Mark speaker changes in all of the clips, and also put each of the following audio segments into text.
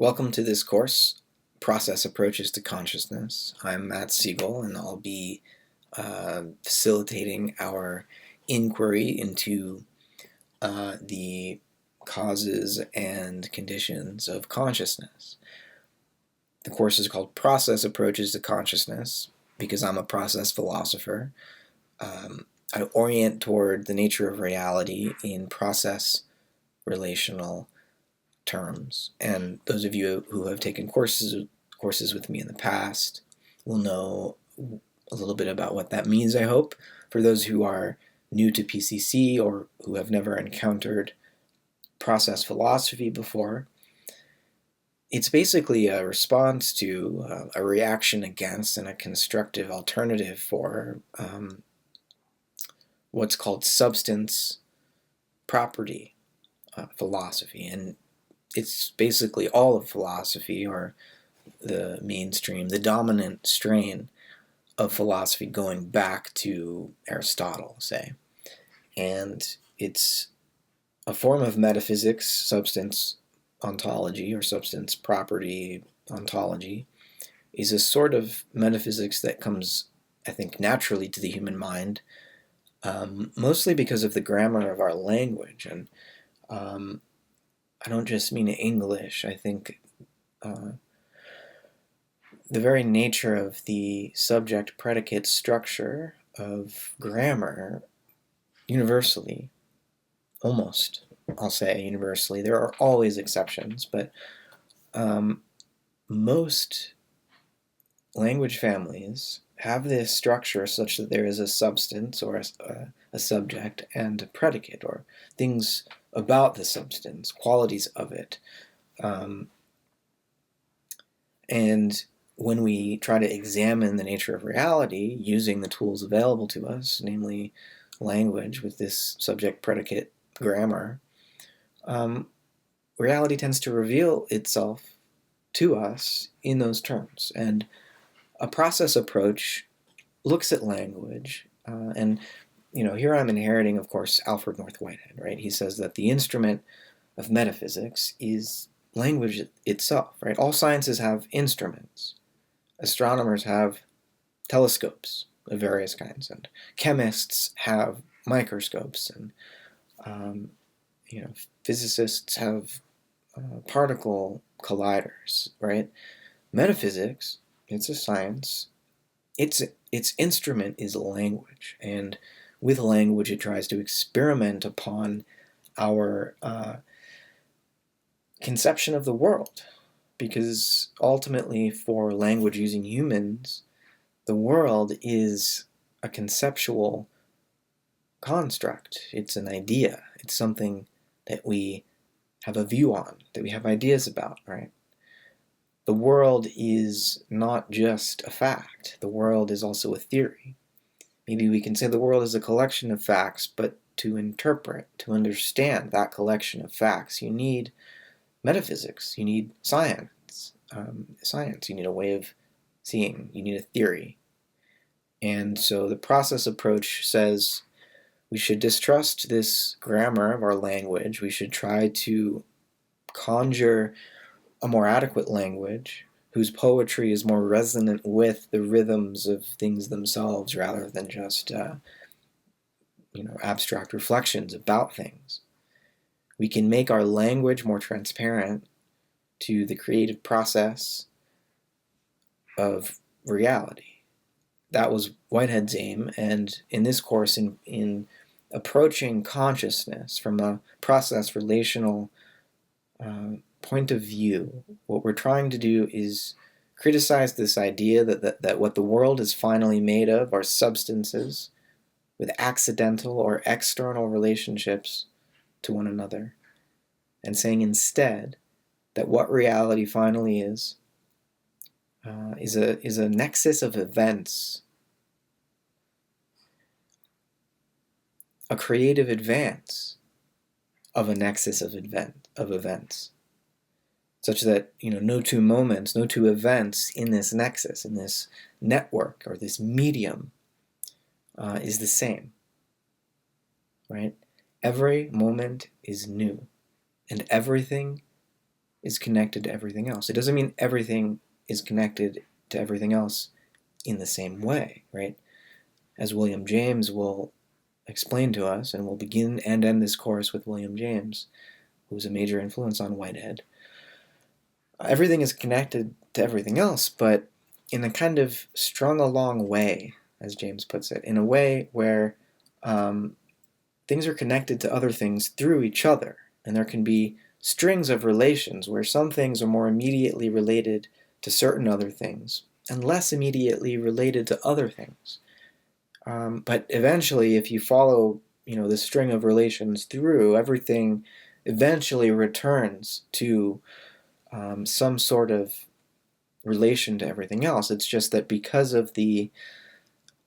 Speaker 1: Welcome to this course, Process Approaches to Consciousness. I'm Matt Siegel, and I'll be facilitating our inquiry into the causes and conditions of consciousness. The course is called Process Approaches to Consciousness because I'm a process philosopher. I orient toward the nature of reality in process relational terms. And those of you who have taken courses with me in the past will know a little bit about what that means, I hope. For those who are new to PCC or who have never encountered process philosophy before, it's basically a response to a reaction against and a constructive alternative for what's called substance property philosophy. And it's basically all of philosophy, or the mainstream, the dominant strain of philosophy going back to Aristotle, say. And it's a form of metaphysics, substance ontology, or substance property ontology, is a sort of metaphysics that comes, I think, naturally to the human mind, mostly because of the grammar of our language. And I don't just mean English. I think the very nature of the subject-predicate structure of grammar, universally, almost, I'll say universally, there are always exceptions, but most language families have this structure such that there is a substance or a subject and a predicate, or things about the substance, qualities of it. And when we try to examine the nature of reality using the tools available to us, namely language with this subject-predicate grammar, reality tends to reveal itself to us in those terms. And a process approach looks at language, and here I'm inheriting, of course, Alfred North Whitehead, right? He says that the instrument of metaphysics is language itself, right? All sciences have instruments. Astronomers have telescopes of various kinds, and chemists have microscopes, and physicists have particle colliders, right? Metaphysics, it's a science. Its instrument is language, and with language it tries to experiment upon our conception of the world, because ultimately for language-using humans, the world is a conceptual construct. It's an idea. It's something that we have a view on, that we have ideas about, right? The world is not just a fact. The world is also a theory. Maybe we can say the world is a collection of facts, but to interpret, to understand that collection of facts, you need metaphysics, you need science. You need a way of seeing, you need a theory. And so the process approach says we should distrust this grammar of our language. We should try to conjure a more adequate language whose poetry is more resonant with the rhythms of things themselves rather than just abstract reflections about things. We can make our language more transparent to the creative process of reality. That was Whitehead's aim, and in this course, in approaching consciousness from a process relational point of view, what we're trying to do is criticize this idea that what the world is finally made of are substances with accidental or external relationships to one another, and saying instead that what reality finally is a nexus of events, a creative advance of a nexus of events, such that no two moments, no two events in this nexus, in this network or this medium, is the same, right? Every moment is new, and everything is connected to everything else. It doesn't mean everything is connected to everything else in the same way, right? As William James will explain to us, and we'll begin and end this course with William James, who was a major influence on Whitehead. Everything is connected to everything else, but in a kind of strung along way, as James puts it, in a way where things are connected to other things through each other, and there can be strings of relations where some things are more immediately related to certain other things and less immediately related to other things. But eventually, if you follow, the string of relations through, everything eventually returns to some sort of relation to everything else. It's just that because of the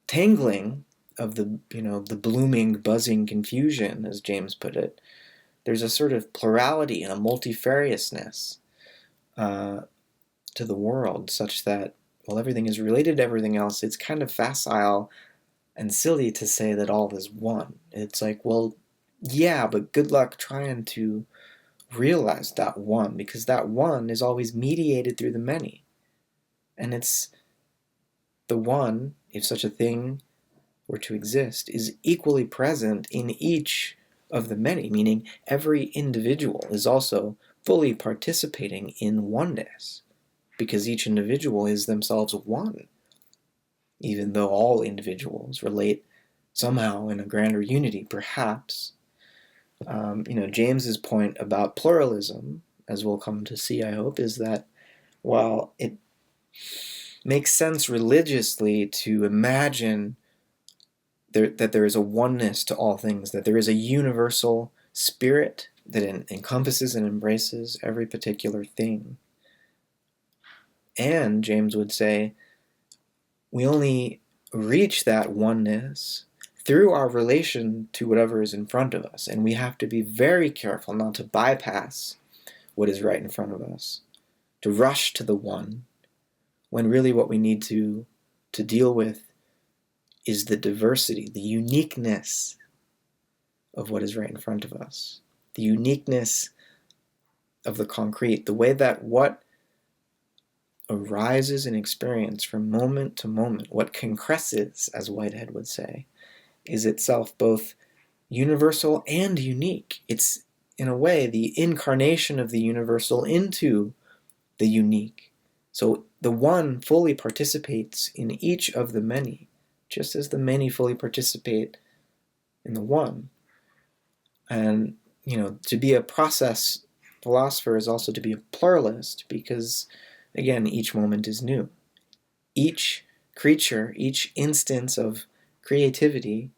Speaker 1: tangling of the blooming, buzzing confusion, as James put it, there's a sort of plurality and a multifariousness to the world, such that while everything is related to everything else, it's kind of facile and silly to say that all is one. It's like, well, yeah, but good luck trying to realize that one, because that one is always mediated through the many. And it's the one, if such a thing were to exist, is equally present in each of the many, meaning every individual is also fully participating in oneness, because each individual is themselves one, even though all individuals relate somehow in a grander unity, perhaps. James's point about pluralism, as we'll come to see, I hope, is that while it makes sense religiously to imagine that there is a oneness to all things, that there is a universal spirit that encompasses and embraces every particular thing. And James would say, we only reach that oneness through our relation to whatever is in front of us. And we have to be very careful not to bypass what is right in front of us, to rush to the one, when really what we need to deal with is the diversity, the uniqueness of what is right in front of us, the uniqueness of the concrete, the way that what arises in experience from moment to moment, what concresces, as Whitehead would say, is itself both universal and unique. It's, in a way, the incarnation of the universal into the unique. So the one fully participates in each of the many, just as the many fully participate in the one. And, to be a process philosopher is also to be a pluralist, because, again, each moment is new. Each creature, each instance of creativity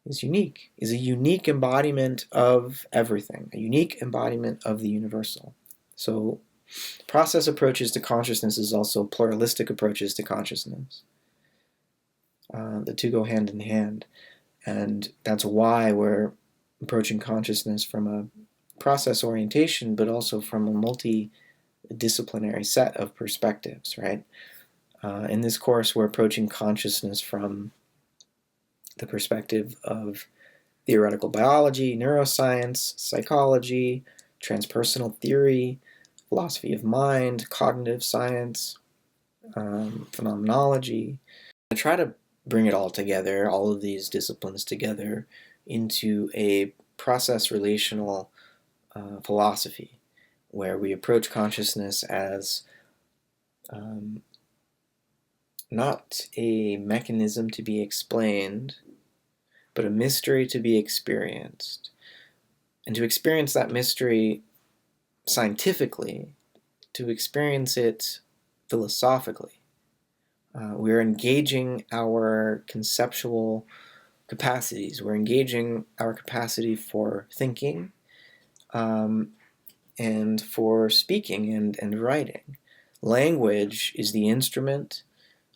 Speaker 1: is unique, is a unique embodiment of everything, a unique embodiment of the universal. So process approaches to consciousness is also pluralistic approaches to consciousness. The two go hand in hand, and that's why we're approaching consciousness from a process orientation, but also from a multidisciplinary set of perspectives, right? In this course, we're approaching consciousness from the perspective of theoretical biology, neuroscience, psychology, transpersonal theory, philosophy of mind, cognitive science, phenomenology. I try to bring it all together, all of these disciplines together, into a process relational philosophy, where we approach consciousness as not a mechanism to be explained, but a mystery to be experienced. And to experience that mystery scientifically, to experience it philosophically. We're engaging our conceptual capacities. We're engaging our capacity for thinking and for speaking and writing. Language is the instrument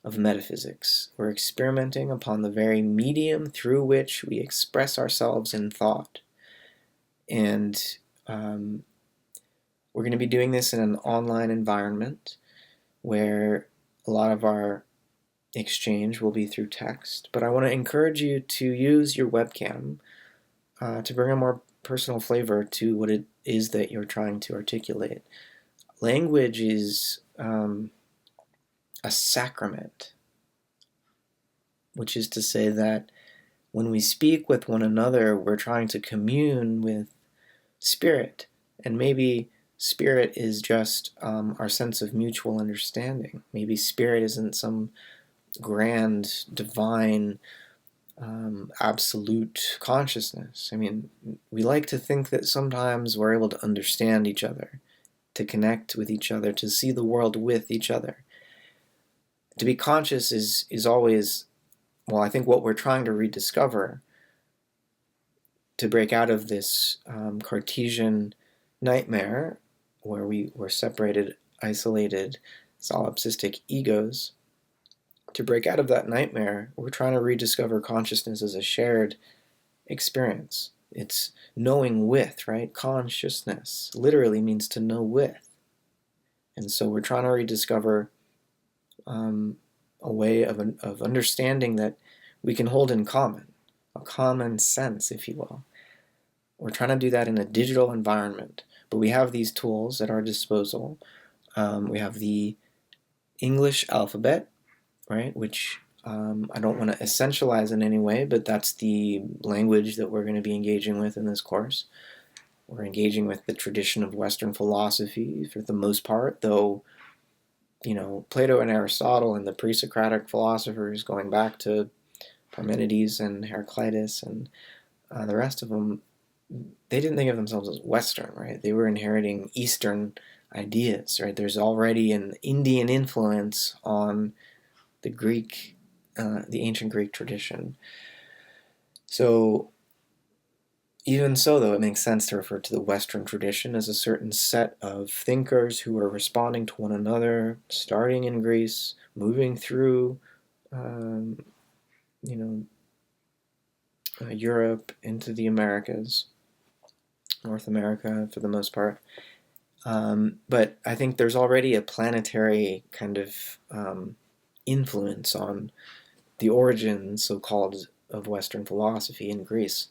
Speaker 1: of metaphysics. We're experimenting upon the very medium through which we express ourselves in thought. And we're going to be doing this in an online environment where a lot of our exchange will be through text. But I want to encourage you to use your webcam to bring a more personal flavor to what it is that you're trying to articulate. Language is a sacrament, which is to say that when we speak with one another, we're trying to commune with spirit. And maybe spirit is just our sense of mutual understanding. Maybe spirit isn't some grand, divine, absolute consciousness. I mean, we like to think that sometimes we're able to understand each other, to connect with each other, to see the world with each other. To be conscious is always, well, I think what we're trying to rediscover, to break out of this Cartesian nightmare where we were separated, isolated, solipsistic egos. To break out of that nightmare, we're trying to rediscover consciousness as a shared experience. It's knowing with, right? Consciousness literally means to know with. And so we're trying to rediscover a way of understanding that we can hold in common, a common sense, if you will. We're trying to do that in a digital environment, but we have these tools at our disposal. We have the English alphabet, right, which I don't want to essentialize in any way, but that's the language that we're going to be engaging with in this course. We're engaging with the tradition of Western philosophy for the most part, though, Plato and Aristotle and the pre-Socratic philosophers going back to Parmenides and Heraclitus and the rest of them, they didn't think of themselves as Western, right? They were inheriting Eastern ideas, right? There's already an Indian influence on the Greek, the ancient Greek tradition. So even so, though, it makes sense to refer to the Western tradition as a certain set of thinkers who are responding to one another, starting in Greece, moving through, Europe into the Americas, North America for the most part. But I think there's already a planetary kind of influence on the origin, so-called, of Western philosophy in Greece.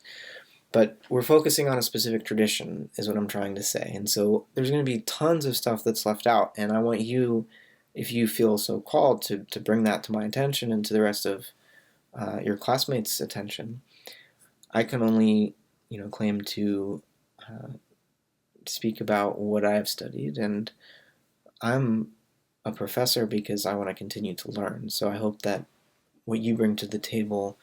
Speaker 1: But we're focusing on a specific tradition, is what I'm trying to say. And so there's going to be tons of stuff that's left out, and I want you, if you feel so called, to bring that to my attention and to the rest of your classmates' attention. I can only, claim to speak about what I've studied, and I'm a professor because I want to continue to learn. So I hope that what you bring to the table,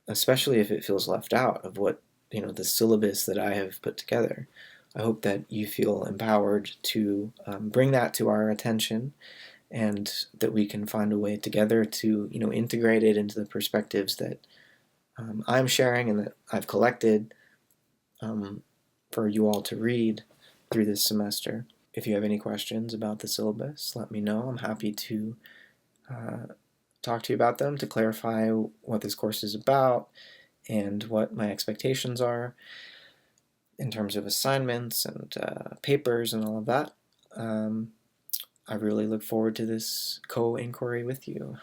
Speaker 1: especially if it feels left out of what, the syllabus that I have put together, I hope that you feel empowered to bring that to our attention, and that we can find a way together to, integrate it into the perspectives that I'm sharing and that I've collected for you all to read through this semester. If you have any questions about the syllabus, let me know. I'm happy to talk to you about them, to clarify what this course is about and what my expectations are in terms of assignments and papers and all of that. I really look forward to this co-inquiry with you.